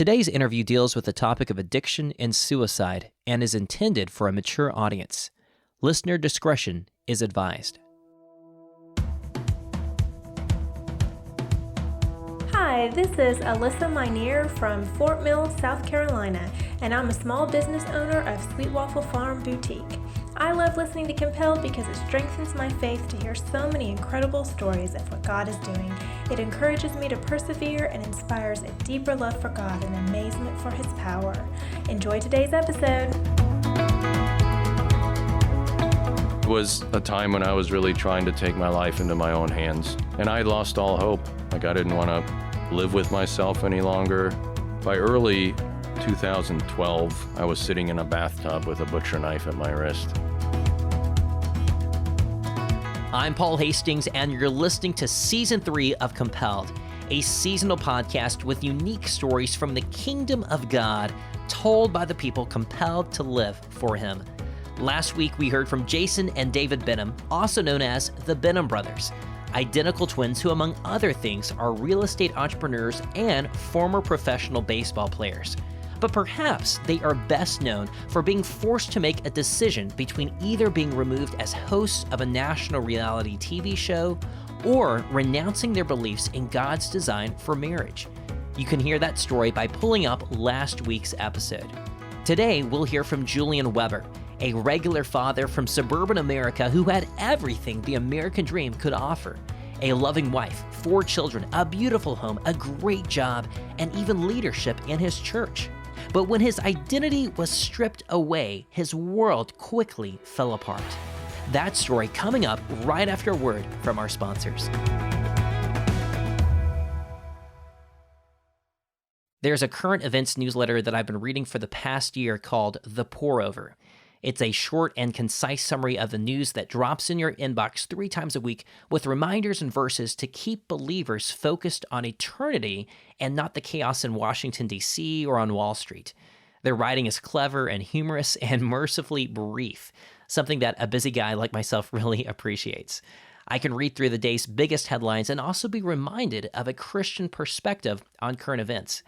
Today's interview deals with the topic of addiction and suicide and is intended for a mature audience. Listener discretion is advised. Hi, this is Alyssa Minear from Fort Mill, South Carolina, and I'm a small business owner of Sweet Waffle Farm Boutique. I love listening to Compelled because it strengthens my faith to hear so many incredible stories of what God is doing. It encourages me to persevere and inspires a deeper love for God and amazement for His power. Enjoy today's episode. It was a time when I was really trying to take my life into my own hands, and I lost all hope. Like, I didn't want to live with myself any longer. By early 2012, I was sitting in a bathtub with a butcher knife at my wrist. I'm Paul Hastings, and you're listening to Season 3 of Compelled, a seasonal podcast with unique stories from the kingdom of God told by the people compelled to live for Him. Last week, we heard from Jason and David Benham, also known as the Benham Brothers, identical twins who, among other things, are real estate entrepreneurs and former professional baseball players. But perhaps they are best known for being forced to make a decision between either being removed as hosts of a national reality TV show or renouncing their beliefs in God's design for marriage. You can hear that story by pulling up last week's episode. Today, we'll hear from Julian Weber, a regular father from suburban America who had everything the American dream could offer. A loving wife, 4 children, a beautiful home, a great job, and even leadership in his church. But when his identity was stripped away, his world quickly fell apart. That story coming up right after a word from our sponsors. There's a current events newsletter that I've been reading for the past year called The Pour-Over. It's a short and concise summary of the news that drops in your inbox 3 times a week with reminders and verses to keep believers focused on eternity and not the chaos in Washington, D.C. or on Wall Street. Their writing is clever and humorous and mercifully brief, something that a busy guy like myself really appreciates. I can read through the day's biggest headlines and also be reminded of a Christian perspective on current events.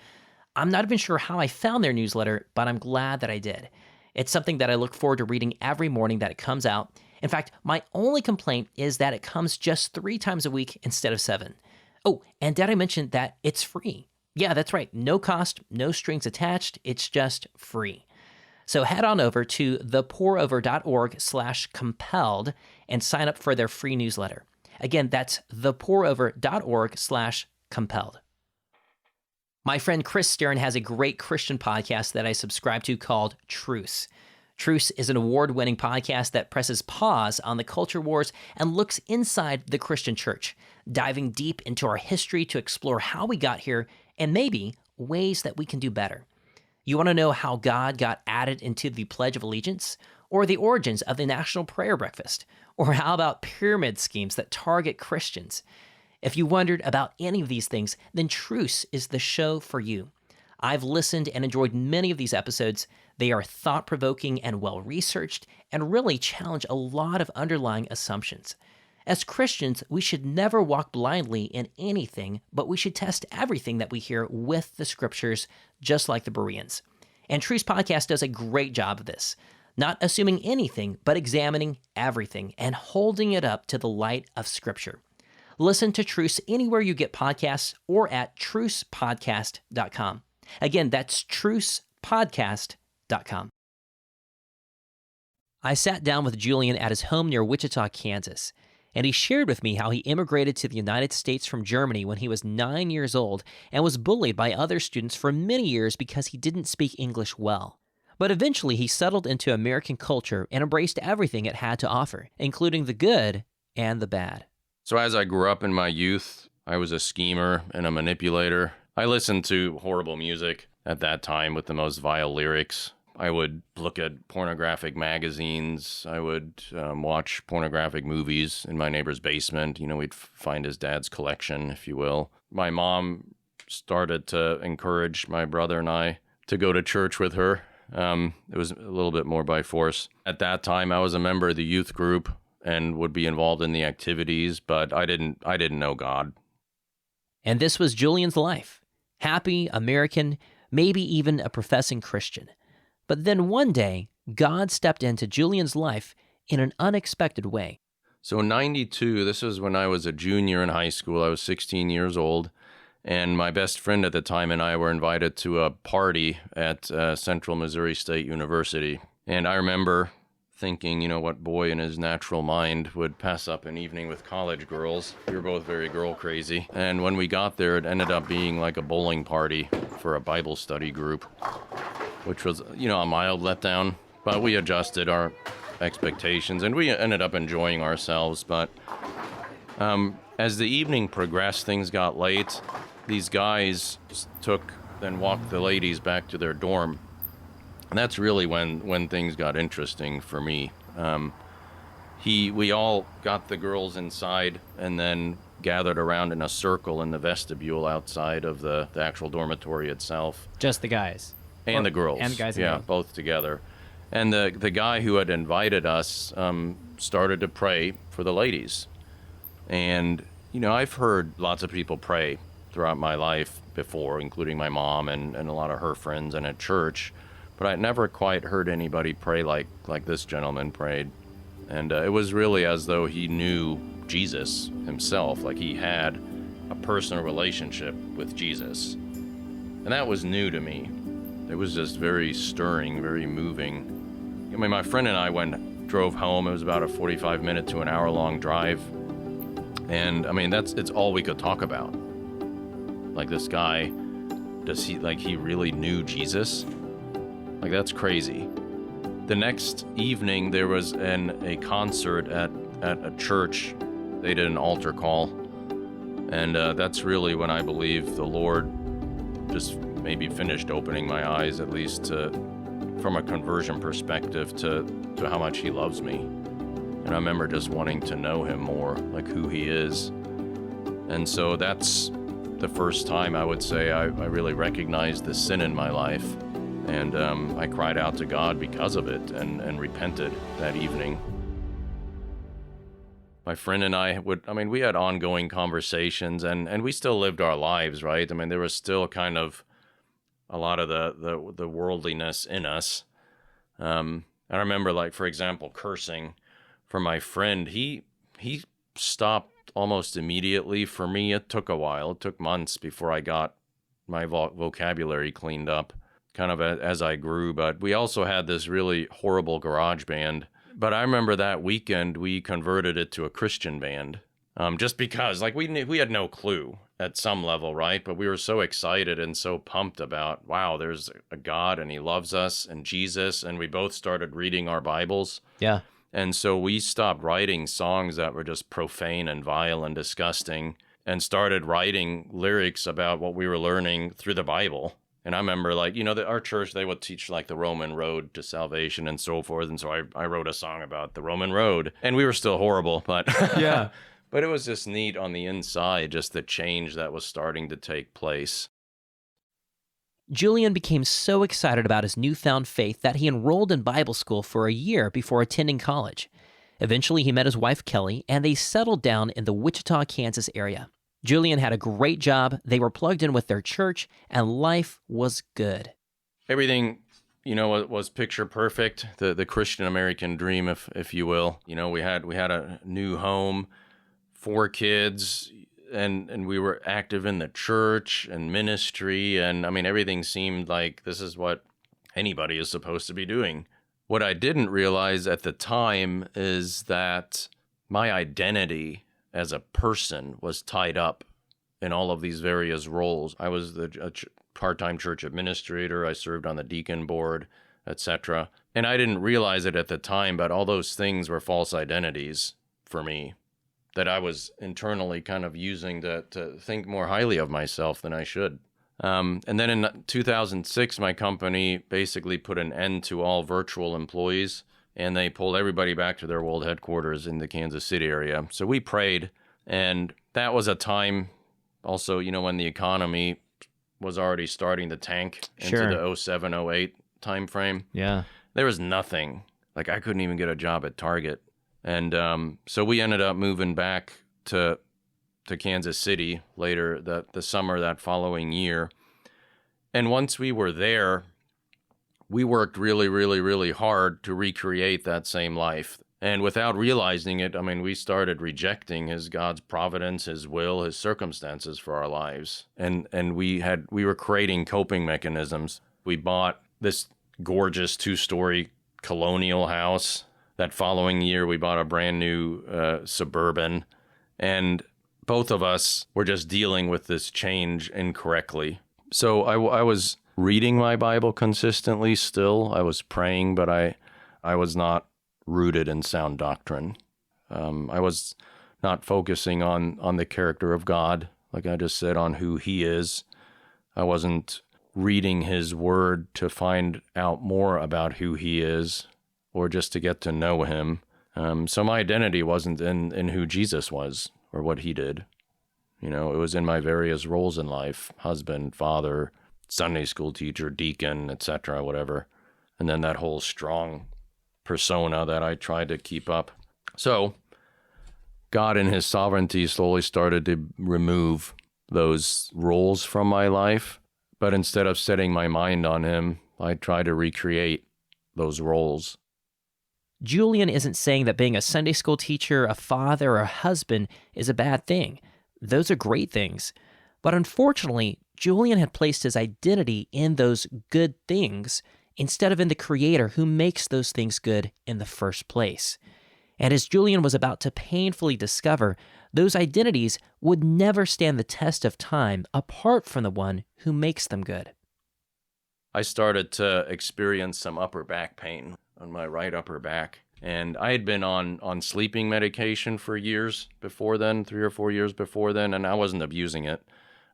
I'm not even sure how I found their newsletter, but I'm glad that I did. It's something that I look forward to reading every morning that it comes out. In fact, my only complaint is that it comes just 3 times a week instead of 7. Oh, and did I mention that it's free? Yeah, that's right. No cost, no strings attached. It's just free. So head on over to thepourover.org/compelled and sign up for their free newsletter. Again, that's thepourover.org/compelled. My friend Chris Stern has a great Christian podcast that I subscribe to called Truce. Truce is an award-winning podcast that presses pause on the culture wars and looks inside the Christian church, diving deep into our history to explore how we got here and maybe ways that we can do better. You want to know how God got added into the Pledge of Allegiance, or the origins of the National Prayer Breakfast, or how about pyramid schemes that target Christians? If you wondered about any of these things, then Truce is the show for you. I've listened and enjoyed many of these episodes. They are thought-provoking and well-researched and really challenge a lot of underlying assumptions. As Christians, we should never walk blindly in anything, but we should test everything that we hear with the scriptures, just like the Bereans. And Truce Podcast does a great job of this, not assuming anything, but examining everything and holding it up to the light of Scripture. Listen to Truce anywhere you get podcasts or at trucepodcast.com. Again, that's trucepodcast.com. I sat down with Julian at his home near Wichita, Kansas, and he shared with me how he immigrated to the United States from Germany when he was 9 years old and was bullied by other students for many years because he didn't speak English well. But eventually he settled into American culture and embraced everything it had to offer, including the good and the bad. So as I grew up in my youth, I was a schemer and a manipulator. I listened to horrible music at that time with the most vile lyrics. I would look at pornographic magazines. I would watch pornographic movies in my neighbor's basement. You know, we'd find his dad's collection, if you will. My mom started to encourage my brother and I to go to church with her. It was a little bit more by force. At that time, I was a member of the youth group and would be involved in the activities, but I didn't know God. And this was Julian's life. Happy, American, maybe even a professing Christian. But then one day, God stepped into Julian's life in an unexpected way. So in 92, this was when I was a junior in high school. I was 16 years old, and my best friend at the time and I were invited to a party at Central Missouri State University. And I remember thinking, what boy in his natural mind would pass up an evening with college girls? We were both very girl crazy. And when we got there, it ended up being like a bowling party for a Bible study group, which was, a mild letdown. But we adjusted our expectations, and we ended up enjoying ourselves. But as the evening progressed, things got late. These guys then walked the ladies back to their dorm. And that's really when things got interesting for me. We all got the girls inside and then gathered around in a circle in the vestibule outside of the actual dormitory itself. Just the guys? And the girls. And the guys and yeah, girls. Both together. And the guy who had invited us started to pray for the ladies. And, I've heard lots of people pray throughout my life before, including my mom and a lot of her friends and at church. But I'd never quite heard anybody pray like this gentleman prayed. And it was really as though he knew Jesus himself, like he had a personal relationship with Jesus. And that was new to me. It was just very stirring, very moving. My friend and I drove home. It was about a 45-minute to an hour-long drive. And, it's all we could talk about. Like, this guy, he really knew Jesus? Like, that's crazy. The next evening, there was a concert at a church. They did an altar call. And that's really when I believe the Lord just maybe finished opening my eyes, at least from a conversion perspective, to how much he loves me. And I remember just wanting to know him more, like who he is. And so that's the first time I would say I really recognized the sin in my life. And I cried out to God because of it and repented that evening. My friend and I we had ongoing conversations and we still lived our lives, right? There was still kind of a lot of the worldliness in us. I remember, for example, cursing. For my friend, he stopped almost immediately. For me, it took a while. It took months before I got my vocabulary cleaned up, kind of as I grew. But we also had this really horrible garage band. But I remember that weekend we converted it to a Christian band, just because we had no clue at some level, right? But we were so excited and so pumped about, wow, there's a God and he loves us and Jesus. And we both started reading our Bibles. Yeah. And so we stopped writing songs that were just profane and vile and disgusting and started writing lyrics about what we were learning through the Bible. And I remember, our church, they would teach, the Roman road to salvation and so forth. And so I wrote a song about the Roman road. And we were still horrible, but yeah. But it was just neat on the inside, just the change that was starting to take place. Julian became so excited about his newfound faith that he enrolled in Bible school for a year before attending college. Eventually, he met his wife, Kelly, and they settled down in the Wichita, Kansas area. Julian had a great job, they were plugged in with their church, and life was good. Everything, was picture perfect, the Christian American dream, if you will. We had a new home, 4 kids, and we were active in the church and ministry, and everything seemed like this is what anybody is supposed to be doing. What I didn't realize at the time is that my identity as a person was tied up in all of these various roles. I was a part-time church administrator, I served on the deacon board, etc. And I didn't realize it at the time, but all those things were false identities for me that I was internally kind of using to think more highly of myself than I should. And then in 2006, my company basically put an end to all virtual employees, and they pulled everybody back to their world headquarters in the Kansas City area. So we prayed, and that was a time also, when the economy was already starting to tank into the 07, 08 time frame. Yeah. There was nothing. I couldn't even get a job at Target. And so we ended up moving back to Kansas City later, the summer that following year. And once we were there, we worked really, really, really hard to recreate that same life. And without realizing it, we started rejecting God's providence, His will, His circumstances for our lives. And we were creating coping mechanisms. We bought this gorgeous 2-story colonial house. That following year, we bought a brand new suburban. And both of us were just dealing with this change incorrectly. So I was reading my Bible consistently still. I was praying, but I was not rooted in sound doctrine. I was not focusing on the character of God, like I just said, on who He is. I wasn't reading His Word to find out more about who He is or just to get to know Him. So my identity wasn't in who Jesus was or what He did. It was in my various roles in life: husband, father, Sunday school teacher, deacon, etc., whatever. And then that whole strong persona that I tried to keep up. So God in His sovereignty slowly started to remove those roles from my life. But instead of setting my mind on Him, I tried to recreate those roles. Julian isn't saying that being a Sunday school teacher, a father, or a husband is a bad thing. Those are great things. But unfortunately, Julian had placed his identity in those good things instead of in the Creator who makes those things good in the first place. And as Julian was about to painfully discover, those identities would never stand the test of time apart from the one who makes them good. I started to experience some upper back pain on my right upper back. And I had been on sleeping medication for years before then, 3 or 4 years before then, and I wasn't abusing it.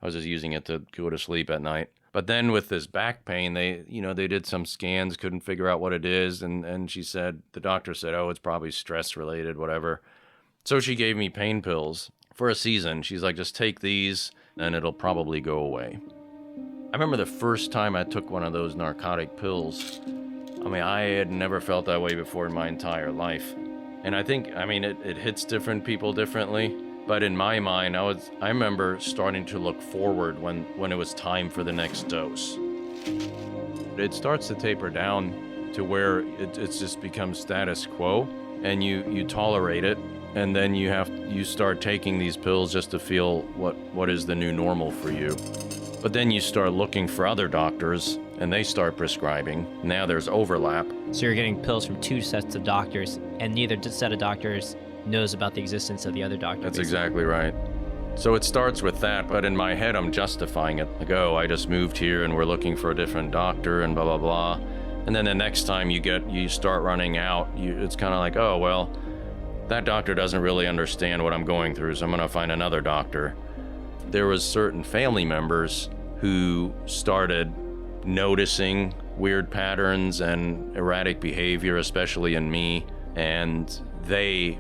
I was just using it to go to sleep at night. But then with this back pain, they did some scans, couldn't figure out what it is. And the doctor said, oh, it's probably stress related, whatever. So she gave me pain pills for a season. She's like, just take these and it'll probably go away. I remember the first time I took one of those narcotic pills. I had never felt that way before in my entire life. And I think, it hits different people differently. But in my mind, I remember starting to look forward when it was time for the next dose. It starts to taper down to where it just becomes status quo, and you tolerate it, and then you start taking these pills just to feel what is the new normal for you. But then you start looking for other doctors, and they start prescribing. Now there's overlap. So you're getting pills from 2 sets of doctors, and neither set of doctors knows about the existence of the other doctor. That's exactly right. So it starts with that, but in my head I'm justifying it. Like, oh, I just moved here and we're looking for a different doctor and blah, blah, blah. And then the next time you start running out, it's kind of like, oh, well, that doctor doesn't really understand what I'm going through, so I'm going to find another doctor. There was certain family members who started noticing weird patterns and erratic behavior, especially in me, and they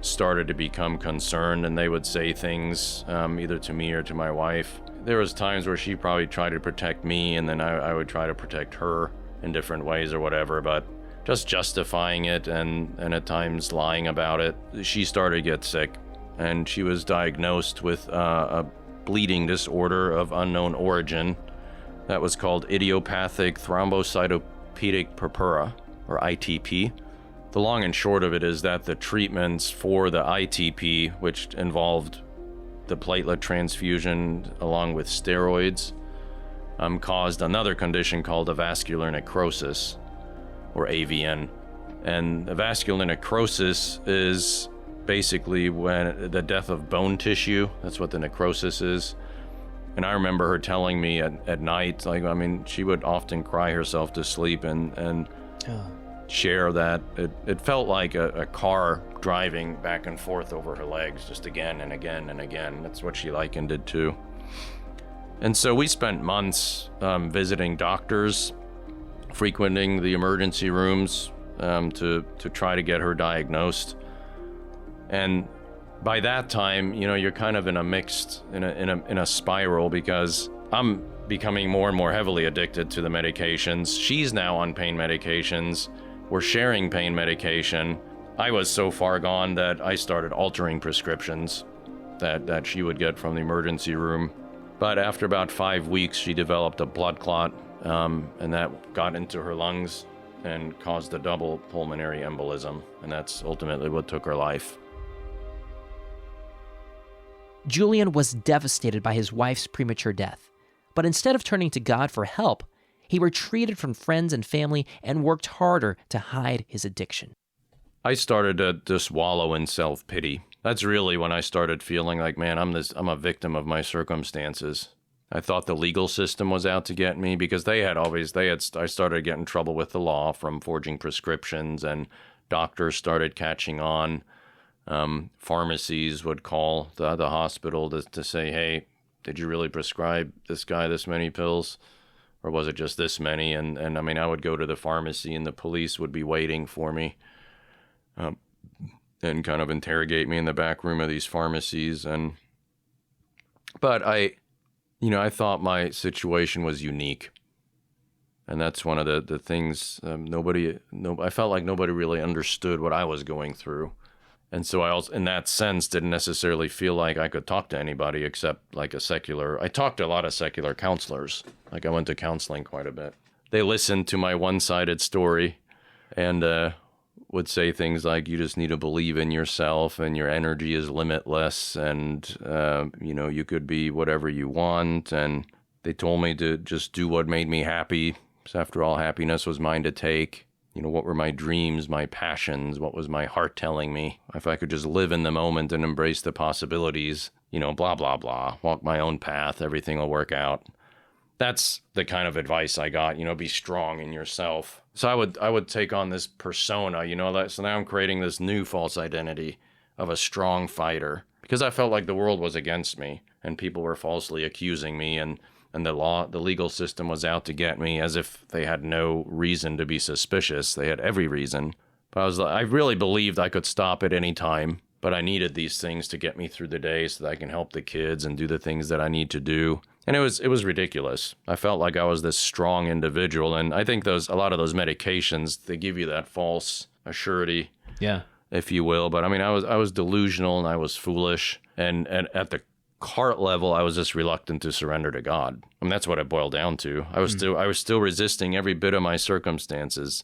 started to become concerned, and they would say things either to me or to my wife. There was times where she probably tried to protect me, and then I would try to protect her in different ways or whatever, but just justifying it and at times lying about it. She started to get sick, and she was diagnosed with a bleeding disorder of unknown origin that was called idiopathic thrombocytopenic purpura, or ITP. The long and short of it is that the treatments for the ITP, which involved the platelet transfusion along with steroids, caused another condition called a vascular necrosis, or AVN. And the vascular necrosis is basically when the death of bone tissue. That's what the necrosis is. And I remember her telling me at night, she would often cry herself to sleep and share that it felt like a car driving back and forth over her legs just again and again and again. That's what she likened it to. And so we spent months visiting doctors, frequenting the emergency rooms to try to get her diagnosed. And by that time, you're kind of in a spiral, because I'm becoming more and more heavily addicted to the medications. She's now on pain medications. We're sharing pain medication. I was so far gone that I started altering prescriptions that she would get from the emergency room. But after about 5 weeks, she developed a blood clot, and that got into her lungs and caused a double pulmonary embolism, and that's ultimately what took her life. Julian was devastated by his wife's premature death, but instead of turning to God for help, he retreated from friends and family and worked harder to hide his addiction. I started to just wallow in self-pity. That's really when I started feeling like, man, I'm a victim of my circumstances. I thought the legal system was out to get me because I started getting in trouble with the law from forging prescriptions, and doctors started catching on. Pharmacies would call the hospital to say, hey, did you really prescribe this guy this many pills? Or was it just this many? And I mean, I would go to the pharmacy and the police would be waiting for me and kind of interrogate me in the back room of these pharmacies. But I thought my situation was unique. And that's one of the things I felt like nobody really understood what I was going through. And so I also, in that sense, didn't necessarily feel like I could talk to anybody except like I talked to a lot of secular counselors. Like I went to counseling quite a bit. They listened to my one-sided story and would say things like, you just need to believe in yourself and your energy is limitless and, you could be whatever you want. And they told me to just do what made me happy. So after all, happiness was mine to take. What were my dreams, my passions? What was my heart telling me? If I could just live in the moment and embrace the possibilities, blah, blah, blah, walk my own path, everything will work out. That's the kind of advice I got, be strong in yourself. So I would take on this persona, so now I'm creating this new false identity of a strong fighter because I felt like the world was against me and people were falsely accusing me and the legal system was out to get me as if they had no reason to be suspicious. They had every reason. But I really believed I could stop at any time, but I needed these things to get me through the day so that I can help the kids and do the things that I need to do. And it was ridiculous. I felt like I was this strong individual. And I think a lot of those medications, they give you that false assurity, if you will. But I mean, I was delusional and I was foolish. And at the heart level, I was just reluctant to surrender to God. I mean, that's what it boiled down to. I was still resisting every bit of my circumstances.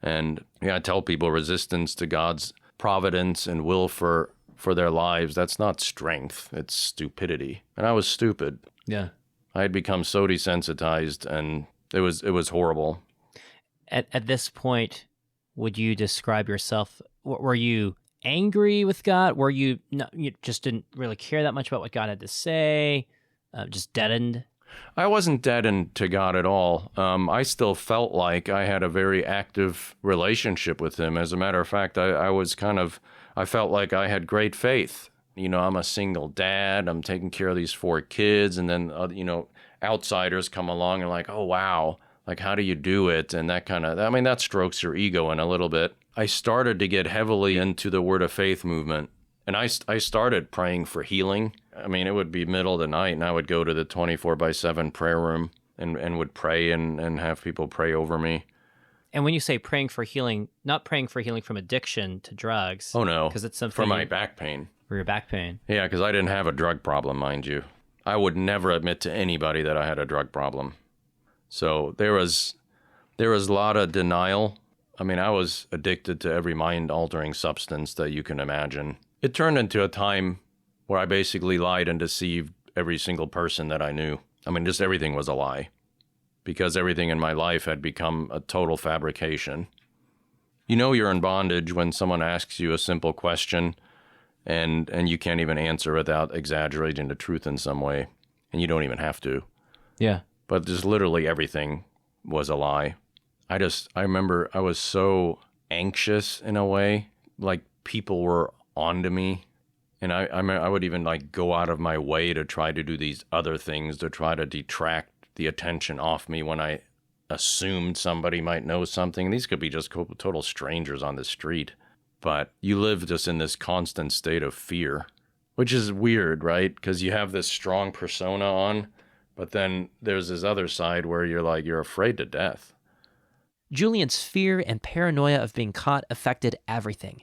And I tell people resistance to God's providence and will for their lives, that's not strength, it's stupidity. And I was stupid. Yeah. I had become so desensitized and it was horrible. At this point, would you describe yourself, were you angry with God? Were you just didn't really care that much about what God had to say? Just deadened? I wasn't deadened to God at all. I still felt like I had a very active relationship with him. As a matter of fact, I felt like I had great faith. I'm a single dad. I'm taking care of these 4 kids. And then, outsiders come along and like, oh, wow, like, how do you do it? And that strokes your ego in a little bit. I started to get heavily into the Word of Faith movement. And I started praying for healing. I mean, it would be middle of the night and I would go to the 24/7 prayer room and would pray and have people pray over me. And when you say praying for healing, not praying for healing from addiction to drugs. Oh, no. Because it's something for my back pain. For your back pain. Yeah, because I didn't have a drug problem, mind you. I would never admit to anybody that I had a drug problem. So there was a lot of denial. I mean, I was addicted to every mind-altering substance that you can imagine. It turned into a time where I basically lied and deceived every single person that I knew. I mean, just everything was a lie because everything in my life had become a total fabrication. You're in bondage when someone asks you a simple question and you can't even answer without exaggerating the truth in some way, and you don't even have to. Yeah. But just literally everything was a lie. I remember I was so anxious in a way, like people were onto me. And I would even like go out of my way to try to do these other things to try to detract the attention off me when I assumed somebody might know something. These could be just total strangers on the street. But you live just in this constant state of fear, which is weird, right? Because you have this strong persona on, but then there's this other side where you're afraid to death. Julian's fear and paranoia of being caught affected everything.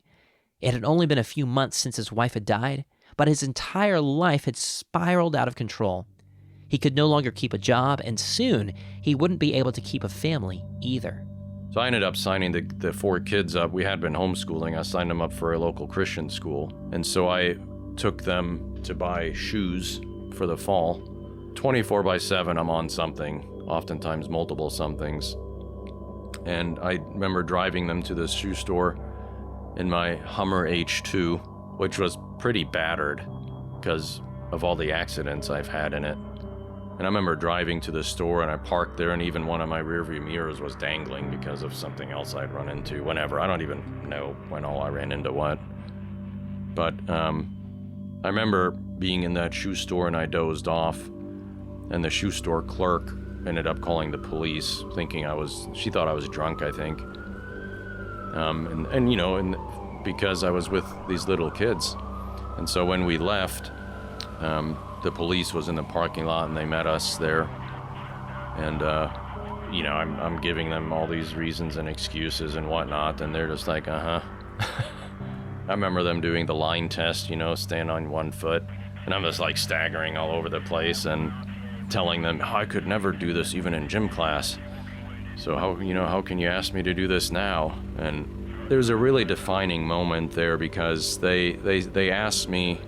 It had only been a few months since his wife had died, but his entire life had spiraled out of control. He could no longer keep a job, and soon he wouldn't be able to keep a family either. So I ended up signing the 4 kids up. We had been homeschooling. I signed them up for a local Christian school. And so I took them to buy shoes for the fall. 24/7, I'm on something, oftentimes multiple somethings. And I remember driving them to the shoe store in my Hummer H2, which was pretty battered because of all the accidents I've had in it. And I remember driving to the store, and I parked there, and even one of my rearview mirrors was dangling because of something else I'd run into. Whenever, I don't even know when all I ran into what. But I remember being in that shoe store, and I dozed off, and the shoe store clerk ended up calling the police, thinking she thought I was drunk, I think. And because I was with these little kids. And so when we left, the police was in the parking lot, and they met us there. And, I'm giving them all these reasons and excuses and whatnot, and they're just like, I remember them doing the line test, stand on one foot. And I'm just like staggering all over the place and telling them, I could never do this even in gym class. So how can you ask me to do this now? And there's a really defining moment there because they asked me,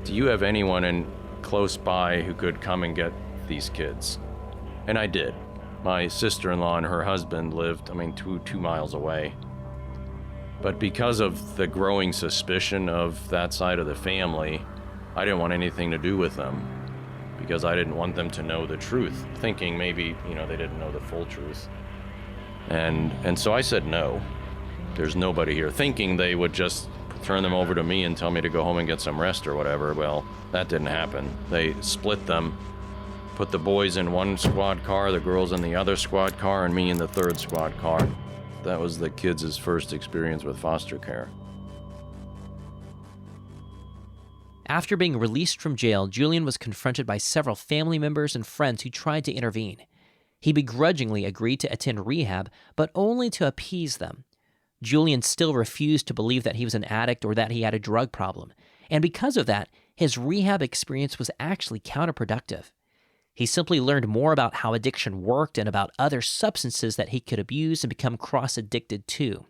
do you have anyone close by who could come and get these kids? And I did. My sister-in-law and her husband lived, 2 miles away. But because of the growing suspicion of that side of the family, I didn't want anything to do with them because I didn't want them to know the truth, thinking maybe, they didn't know the full truth. And so I said no. There's nobody here, thinking they would just turn them over to me and tell me to go home and get some rest or whatever. Well, that didn't happen. They split them, put the boys in one squad car, the girls in the other squad car, and me in the third squad car. That was the kids' first experience with foster care. After being released from jail, Julian was confronted by several family members and friends who tried to intervene. He begrudgingly agreed to attend rehab, but only to appease them. Julian still refused to believe that he was an addict or that he had a drug problem, and because of that, his rehab experience was actually counterproductive. He simply learned more about how addiction worked and about other substances that he could abuse and become cross-addicted to.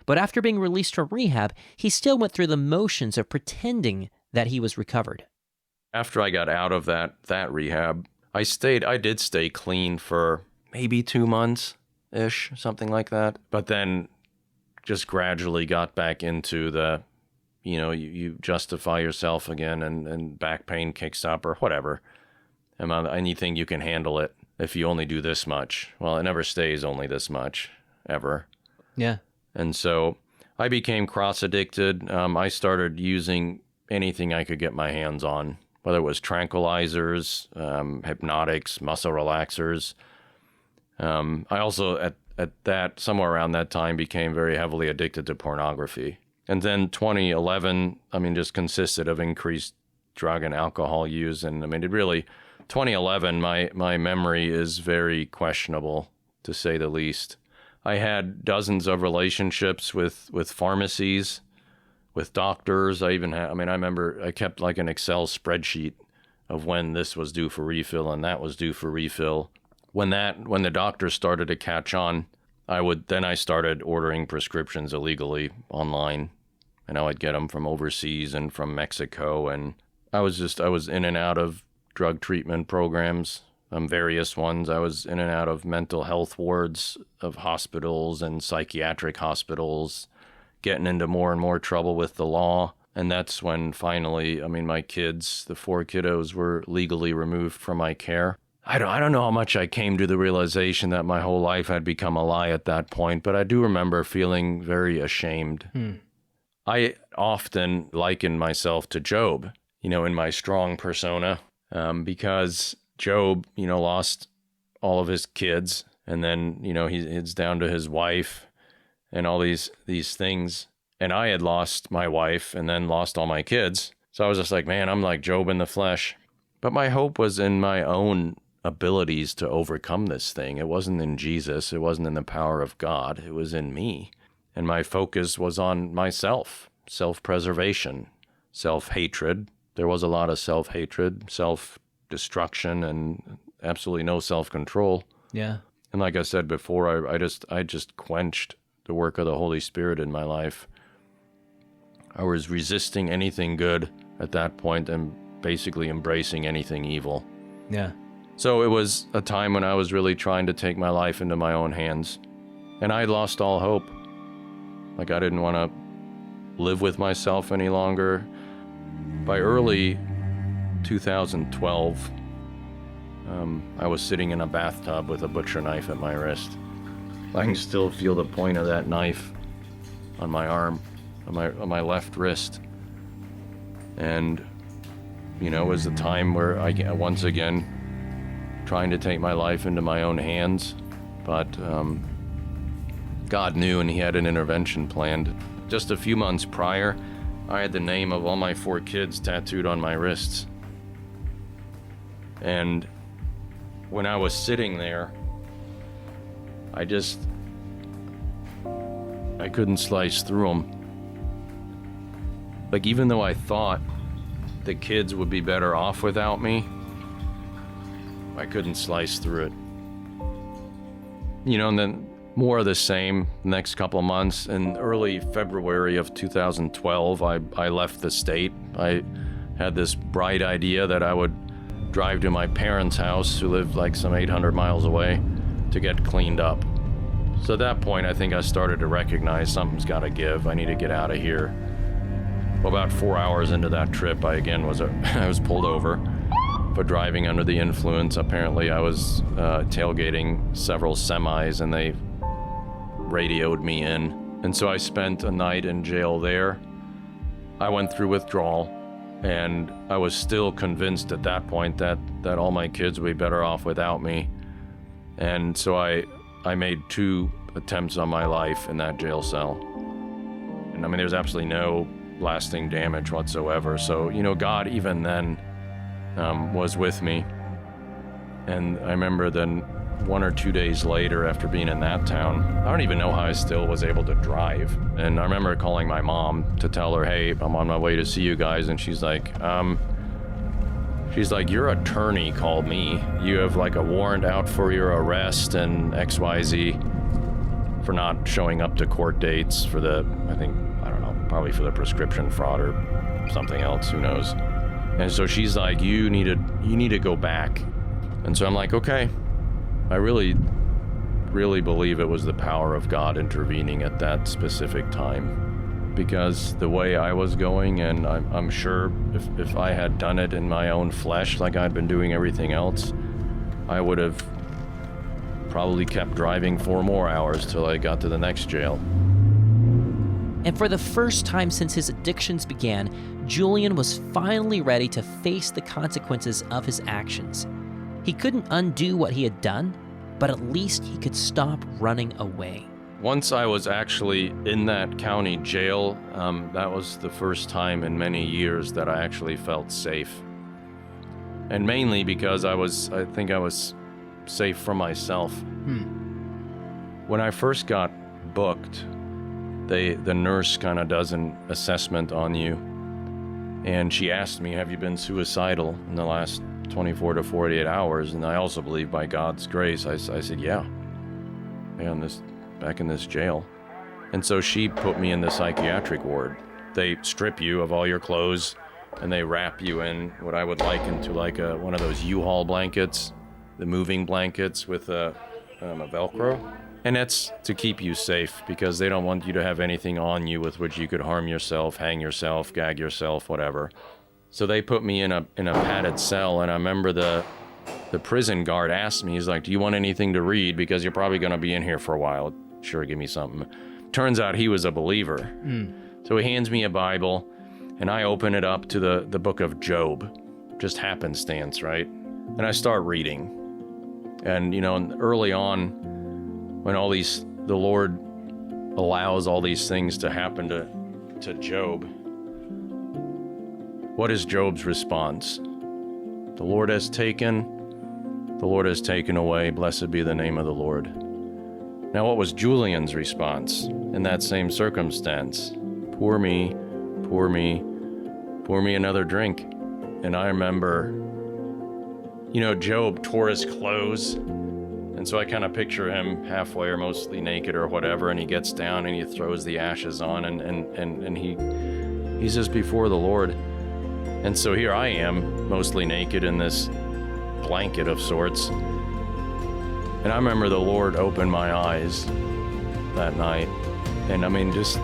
But after being released from rehab, he still went through the motions of pretending that he was recovered. After I got out of that rehab, I did stay clean for maybe 2 months-ish, something like that. But then just gradually got back into the, you justify yourself again and back pain kicks up or whatever. Anything you can handle it if you only do this much. Well, it never stays only this much, ever. Yeah. And so I became cross-addicted. I started using anything I could get my hands on, whether it was tranquilizers, hypnotics, muscle relaxers. I also, somewhere around that time, became very heavily addicted to pornography. And then 2011, just consisted of increased drug and alcohol use. And 2011, my memory is very questionable, to say the least. I had dozens of relationships with pharmacies, with doctors. I remember I kept like an Excel spreadsheet of when this was due for refill and that was due for refill. When the doctors started to catch on, I started ordering prescriptions illegally online, and I would get them from overseas and from Mexico. And I was in and out of drug treatment programs, various ones. I was in and out of mental health wards of hospitals and psychiatric hospitals, getting into more and more trouble with the law. And that's when finally, my kids, the 4 kiddos, were legally removed from my care. I don't know how much I came to the realization that my whole life had become a lie at that point, but I do remember feeling very ashamed. I often liken myself to Job, in my strong persona, because Job, lost all of his kids, and then, he's down to his wife and all these things. And I had lost my wife and then lost all my kids. So I was just like, man, I'm like Job in the flesh. But my hope was in my own abilities to overcome this thing. It wasn't in Jesus. It wasn't in the power of God. It was in me. And my focus was on myself, self-preservation, self-hatred. There was a lot of self-hatred, destruction and absolutely no self-control. Yeah. And like I said before, I just quenched the work of the Holy Spirit in my life. I was resisting anything good at that point and basically embracing anything evil. Yeah. So it was a time when I was really trying to take my life into my own hands. And I lost all hope. Like, I didn't want to live with myself any longer. By early 2012, I was sitting in a bathtub with a butcher knife at my wrist. I can still feel the point of that knife on my arm, on my left wrist. And, you know, it was a time where I, once again, trying to take my life into my own hands. But God knew, and he had an intervention planned. Just a few months prior, I had the name of all my 4 kids tattooed on my wrists. And when I was sitting there, I couldn't slice through them. Like, even though I thought the kids would be better off without me, I couldn't slice through it. You know, and then more of the same next couple of months. In early February of 2012, I left the state. I had this bright idea that I would drive to my parents' house, who lived like some 800 miles away, to get cleaned up. So at that point, I think I started to recognize something's got to give. I need to get out of here. Well, about 4 hours into that trip, I was pulled over for driving under the influence. Apparently, I was tailgating several semis, and they radioed me in. And so I spent a night in jail there. I went through withdrawal, and I was still convinced at that point that all my kids would be better off without me. And so I made 2 attempts on my life in that jail cell. And I mean, there's absolutely no lasting damage whatsoever. So, you know, God even then was with me. And I remember then 1 or 2 days later, after being in that town, I don't even know how I still was able to drive. And I remember calling my mom to tell her, hey, I'm on my way to see you guys. And she's like, your attorney called me. You have like a warrant out for your arrest and XYZ for not showing up to court dates for probably for the prescription fraud or something else, who knows. And so she's like, you need to go back. And so I'm like, okay. I really, really believe it was the power of God intervening at that specific time, because the way I was going, and I'm sure if I had done it in my own flesh like I'd been doing everything else, I would have probably kept driving 4 more hours till I got to the next jail. And for the first time since his addictions began, Julian was finally ready to face the consequences of his actions. He couldn't undo what he had done, but at least he could stop running away. Once I was actually in that county jail, that was the first time in many years that I actually felt safe. And mainly because I think I was safe for myself. When I first got booked, the nurse kind of does an assessment on you. And she asked me, have you been suicidal in the last 24 to 48 hours? And I also believe by God's grace, I said, yeah, back in this jail. And so she put me in the psychiatric ward. They strip you of all your clothes, and they wrap you in what I would liken to like one of those U-Haul blankets, the moving blankets with a Velcro. And that's to keep you safe, because they don't want you to have anything on you with which you could harm yourself, hang yourself, gag yourself, whatever. So they put me in a padded cell, and I remember the prison guard asked me, he's like, do you want anything to read? Because you're probably going to be in here for a while. Sure, give me something. Turns out he was a believer. So he hands me a Bible, and I open it up to the book of Job. Just happenstance, right? And I start reading. And, you know, early on, when the Lord allows all these things to happen to Job, what is Job's response? The Lord has taken away, blessed be the name of the Lord. Now, what was Julian's response in that same circumstance? Pour me another drink. And I remember Job tore his clothes. And so I kind of picture him halfway or mostly naked or whatever, and he gets down and he throws the ashes on and he's just before the Lord. And so here I am, mostly naked in this blanket of sorts. And I remember the Lord opened my eyes that night. And I mean, just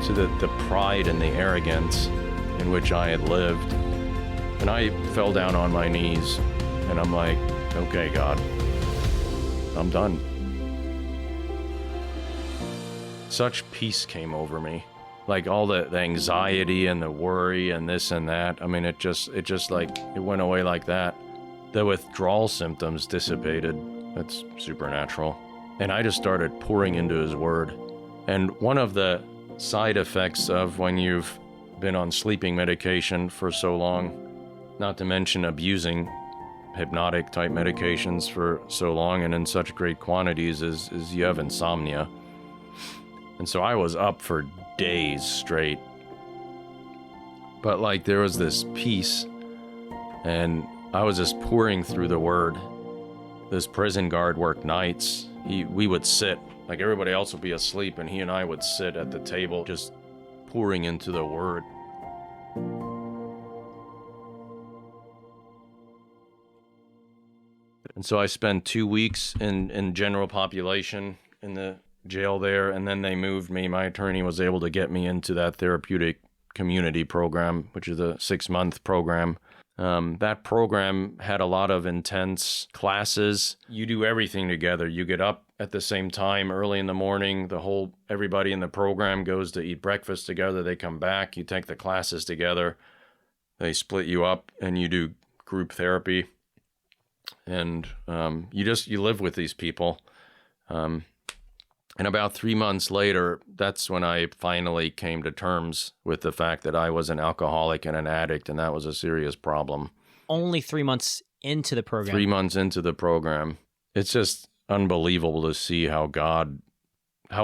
to the pride and the arrogance in which I had lived. And I fell down on my knees and I'm like, okay, God, I'm done. Such peace came over me. Like all the anxiety and the worry and this and that. I mean, it just like, it went away like that. The withdrawal symptoms dissipated. That's supernatural. And I just started pouring into his word. And one of the side effects of when you've been on sleeping medication for so long, not to mention abusing hypnotic type medications for so long and in such great quantities, is you have insomnia. And so I was up for days straight. But like there was this peace and I was just pouring through the word. This prison guard worked nights. We would sit, like everybody else would be asleep, and he and I would sit at the table just pouring into the word. And so I spent 2 weeks in general population in the jail there, and then they moved me. My attorney was able to get me into that therapeutic community program, which is a 6-month program. That program had a lot of intense classes. You do everything together. You get up at the same time early in the morning. Everybody in the program goes to eat breakfast together. They come back. You take the classes together. They split you up and you do group therapy. And you live with these people. And about 3 months later, that's when I finally came to terms with the fact that I was an alcoholic and an addict, and that was a serious problem. Only 3 months into the program. 3 months into the program. It's just unbelievable to see how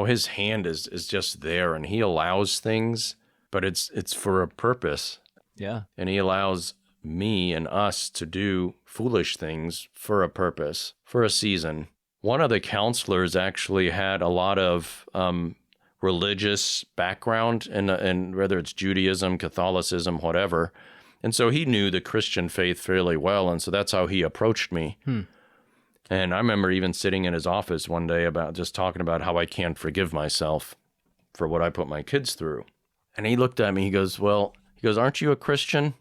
his hand is just there, and he allows things, but it's for a purpose. Yeah. And he allows me and us to do foolish things for a purpose, for a season. One of the counselors actually had a lot of religious background, and whether it's Judaism, Catholicism, whatever. And so he knew the Christian faith fairly well, and so that's how he approached me. And I remember even sitting in his office one day just talking about how I can't forgive myself for what I put my kids through. And he looked at me, he goes, aren't you a Christian?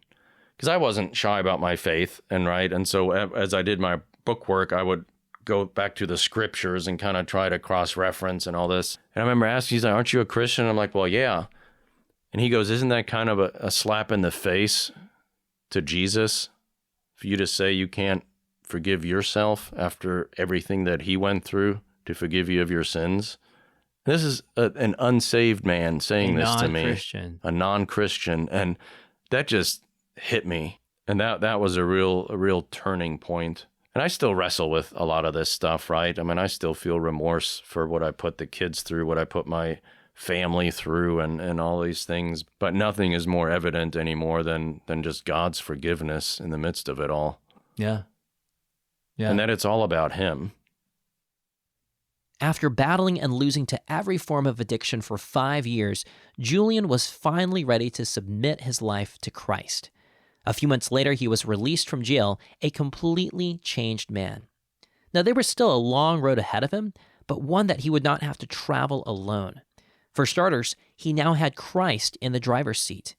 Because I wasn't shy about my faith, and so as I did my book work, I would go back to the scriptures and kind of try to cross-reference and all this. And I remember asking, he's like, aren't you a Christian? I'm like, well, yeah. And he goes, isn't that kind of a slap in the face to Jesus for you to say you can't forgive yourself after everything that he went through to forgive you of your sins? This is an unsaved man saying this to me, a non-Christian. And that just hit me. And that was a real turning point. And I still wrestle with a lot of this stuff, right? I mean, I still feel remorse for what I put the kids through, what I put my family through, and all these things. But nothing is more evident anymore than just God's forgiveness in the midst of it all. Yeah. Yeah. And that it's all about him. After battling and losing to every form of addiction for 5 years, Julian was finally ready to submit his life to Christ. A few months later, he was released from jail, a completely changed man. Now, there was still a long road ahead of him, but one that he would not have to travel alone. For starters, he now had Christ in the driver's seat.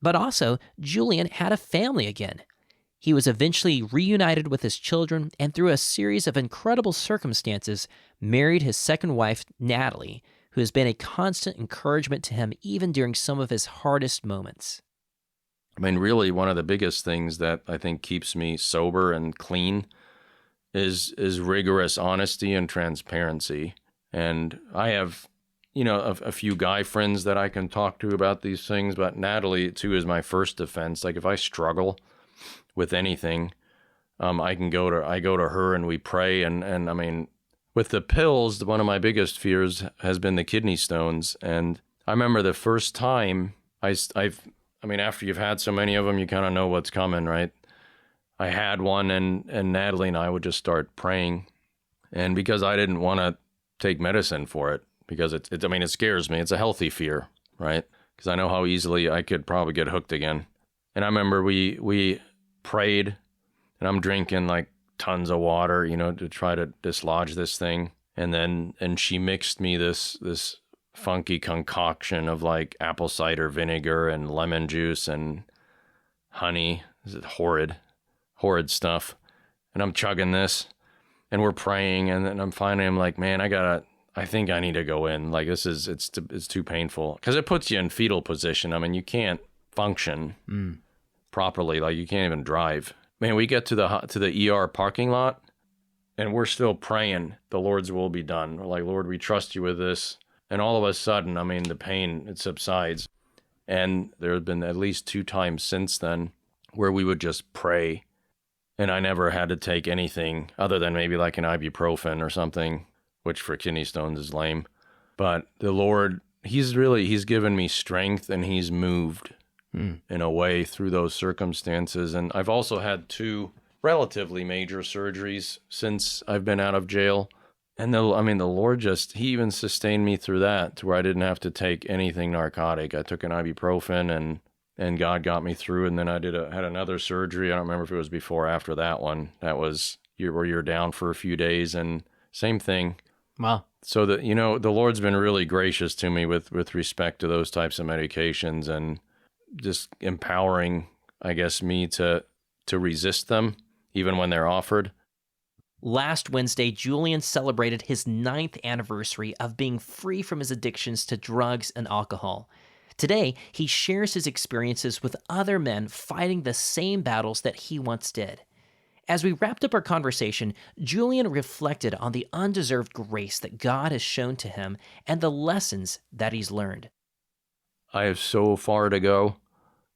But also, Julian had a family again. He was eventually reunited with his children and through a series of incredible circumstances, married his second wife, Natalie, who has been a constant encouragement to him even during some of his hardest moments. I mean, really, one of the biggest things that I think keeps me sober and clean is rigorous honesty and transparency. And I have, a few guy friends that I can talk to about these things, but Natalie, too, is my first defense. Like, if I struggle with anything, I go to her and we pray. And I mean, with the pills, one of my biggest fears has been the kidney stones. And I remember the first time after you've had so many of them, you kind of know what's coming, right? I had one, and Natalie and I would just start praying. And because I didn't want to take medicine for it, because it scares me. It's a healthy fear, right? Because I know how easily I could probably get hooked again. And I remember we prayed, and I'm drinking like tons of water, to try to dislodge this thing. And she mixed me this funky concoction of like apple cider vinegar and lemon juice and honey. This is horrid stuff. And I'm chugging this, and we're praying, and then I'm like, man, I think I need to go in. Like, it's too painful, because it puts you in fetal position. I mean, you can't function properly. Like, you can't even drive. Man, we get to the ER parking lot, and we're still praying the Lord's will be done. We're like, Lord, we trust you with this. And all of a sudden, the pain, it subsides. And there have been at least 2 times since then where we would just pray. And I never had to take anything other than maybe like an ibuprofen or something, which for kidney stones is lame. But the Lord, he's given me strength, and he's moved in a way through those circumstances. And I've also had 2 relatively major surgeries since I've been out of jail. And the Lord he even sustained me through that, to where I didn't have to take anything narcotic. I took an ibuprofen, and God got me through. And then I had another surgery. I don't remember if it was before or after that one. That was where you're down for a few days, and same thing. Wow. So the Lord's been really gracious to me with respect to those types of medications, and just empowering, I guess, me to resist them even when they're offered. Last Wednesday, Julian celebrated his 9th anniversary of being free from his addictions to drugs and alcohol. Today, he shares his experiences with other men fighting the same battles that he once did. As we wrapped up our conversation, Julian reflected on the undeserved grace that God has shown to him and the lessons that he's learned. I have so far to go,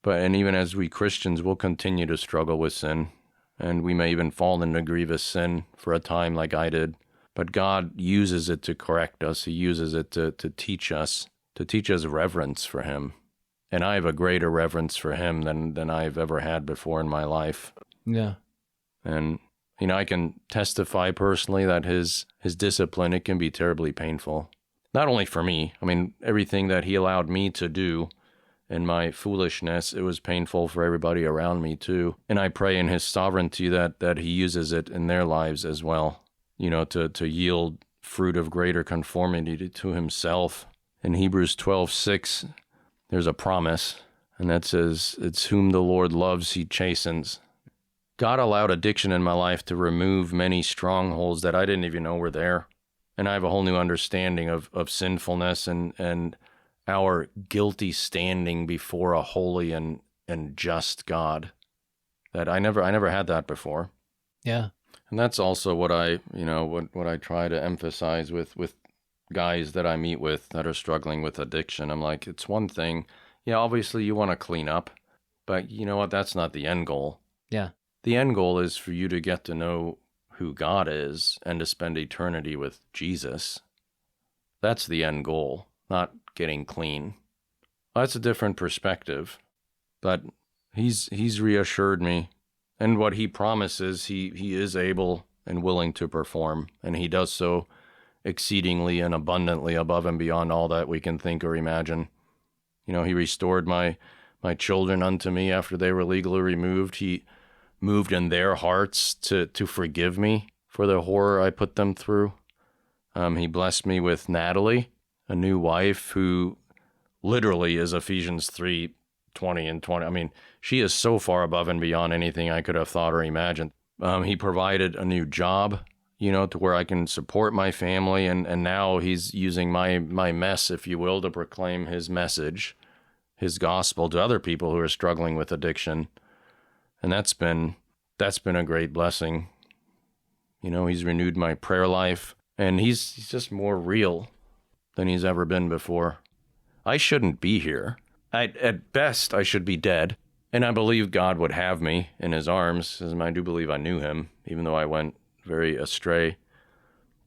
and even as we Christians, we'll continue to struggle with sin, and we may even fall into grievous sin for a time like I did. But God uses it to correct us. He uses it to teach us reverence for him. And I have a greater reverence for him than I've ever had before in my life. Yeah. And, I can testify personally that his discipline, it can be terribly painful. Not only for me, everything that he allowed me to do in my foolishness, it was painful for everybody around me too. And I pray in his sovereignty that he uses it in their lives as well, to yield fruit of greater conformity to himself. In Hebrews 12:6, there's a promise, and that says, "It's whom the Lord loves, he chastens." God allowed addiction in my life to remove many strongholds that I didn't even know were there. And I have a whole new understanding of sinfulness and our guilty standing before a holy and just God. That I never had that before. Yeah. And that's also what I try to emphasize with guys that I meet with that are struggling with addiction. I'm like, it's one thing, obviously you want to clean up, but you know what? That's not the end goal. Yeah. The end goal is for you to get to know who God is and to spend eternity with Jesus. That's the end goal, not getting clean. That's a different perspective, but he's reassured me, and what he promises, he is able and willing to perform, and he does so exceedingly and abundantly above and beyond all that we can think or imagine. He restored my children unto me after they were legally removed. He moved in their hearts to forgive me for the horror I put them through. He blessed me with Natalie, a new wife who literally is Ephesians 3:20 and 20. She is so far above and beyond anything I could have thought or imagined. He provided a new job, to where I can support my family, and now he's using my mess, if you will, to proclaim his message, his gospel to other people who are struggling with addiction. And that's been a great blessing. He's renewed my prayer life, and he's just more real than he's ever been before. I shouldn't be here. At best, I should be dead. And I believe God would have me in his arms, as I do believe I knew him, even though I went very astray.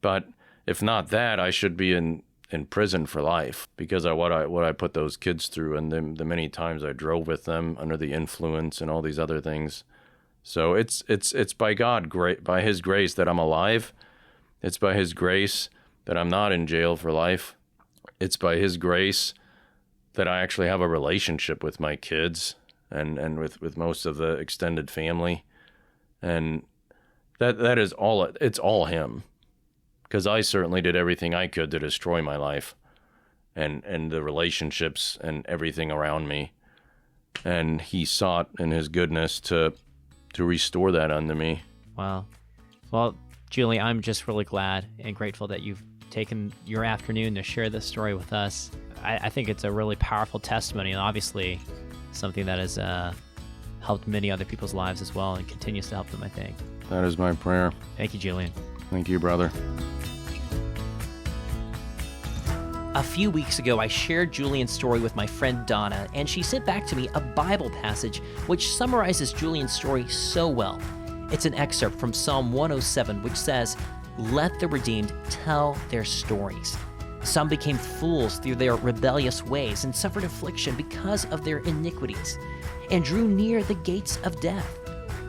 But if not that, I should be in prison for life because of what I put those kids through, and the many times I drove with them under the influence and all these other things. So it's by by His grace that I'm alive. It's by His grace that I'm not in jail for life. It's by His grace that I actually have a relationship with my kids and with most of the extended family. And that is all, it's all Him. Because I certainly did everything I could to destroy my life and the relationships and everything around me. And He sought in His goodness to restore that unto me. Wow. Well, Julie, I'm just really glad and grateful that you've taken your afternoon to share this story with us. I think it's a really powerful testimony, and obviously something that has helped many other people's lives as well and continues to help them, I think. That is my prayer. Thank you, Julian. Thank you, brother. A few weeks ago, I shared Julian's story with my friend Donna, and she sent back to me a Bible passage which summarizes Julian's story so well. It's an excerpt from Psalm 107, which says, "Let the redeemed tell their stories. Some became fools through their rebellious ways and suffered affliction because of their iniquities, and drew near the gates of death.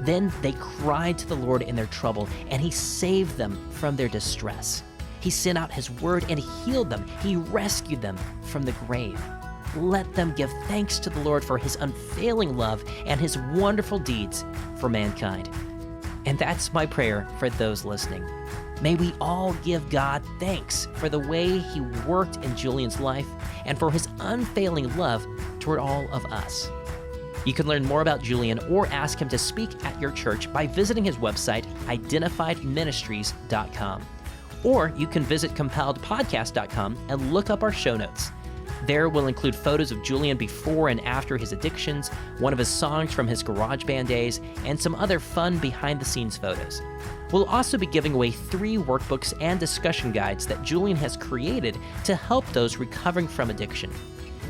Then they cried to the Lord in their trouble, and He saved them from their distress. He sent out His word and healed them. He rescued them from the grave. Let them give thanks to the Lord for His unfailing love and His wonderful deeds for mankind." And that's my prayer for those listening. May we all give God thanks for the way He worked in Julian's life and for His unfailing love toward all of us. You can learn more about Julian or ask him to speak at your church by visiting his website, identifiedministries.com. Or you can visit compelledpodcast.com and look up our show notes. There we'll include photos of Julian before and after his addictions, one of his songs from his GarageBand days, and some other fun behind-the-scenes photos. We'll also be giving away 3 workbooks and discussion guides that Julian has created to help those recovering from addiction.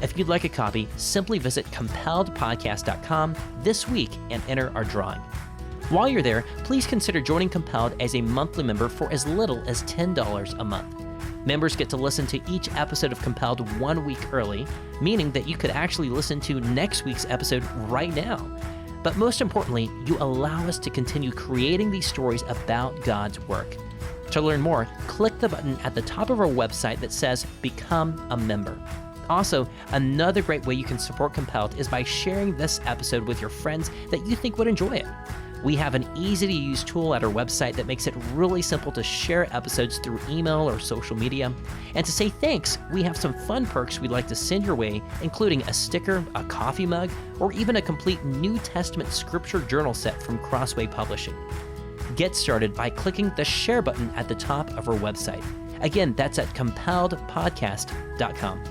If you'd like a copy, simply visit compelledpodcast.com this week and enter our drawing. While you're there, please consider joining Compelled as a monthly member for as little as $10 a month. Members get to listen to each episode of Compelled 1 week early, meaning that you could actually listen to next week's episode right now. But most importantly, you allow us to continue creating these stories about God's work. To learn more, click the button at the top of our website that says Become a Member. Also, another great way you can support Compelled is by sharing this episode with your friends that you think would enjoy it. We have an easy-to-use tool at our website that makes it really simple to share episodes through email or social media. And to say thanks, we have some fun perks we'd like to send your way, including a sticker, a coffee mug, or even a complete New Testament scripture journal set from Crossway Publishing. Get started by clicking the share button at the top of our website. Again, that's at compelledpodcast.com.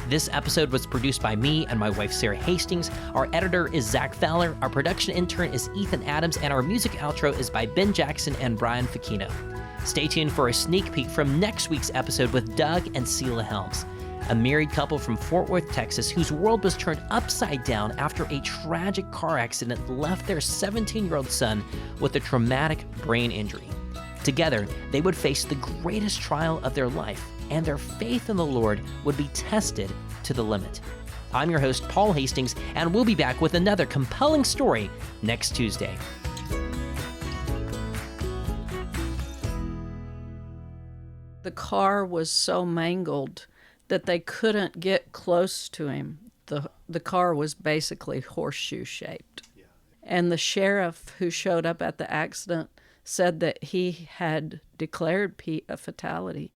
This episode was produced by me and my wife, Sarah Hastings. Our editor is Zach Fowler. Our production intern is Ethan Adams. And our music outro is by Ben Jackson and Brian Facchino. Stay tuned for a sneak peek from next week's episode with Doug and Sela Helms, a married couple from Fort Worth, Texas, whose world was turned upside down after a tragic car accident left their 17-year-old son with a traumatic brain injury. Together, they would face the greatest trial of their life, and their faith in the Lord would be tested to the limit. I'm your host, Paul Hastings, and we'll be back with another compelling story next Tuesday. The car was so mangled that they couldn't get close to him. The car was basically horseshoe-shaped. Yeah. And the sheriff who showed up at the accident said that he had declared a fatality.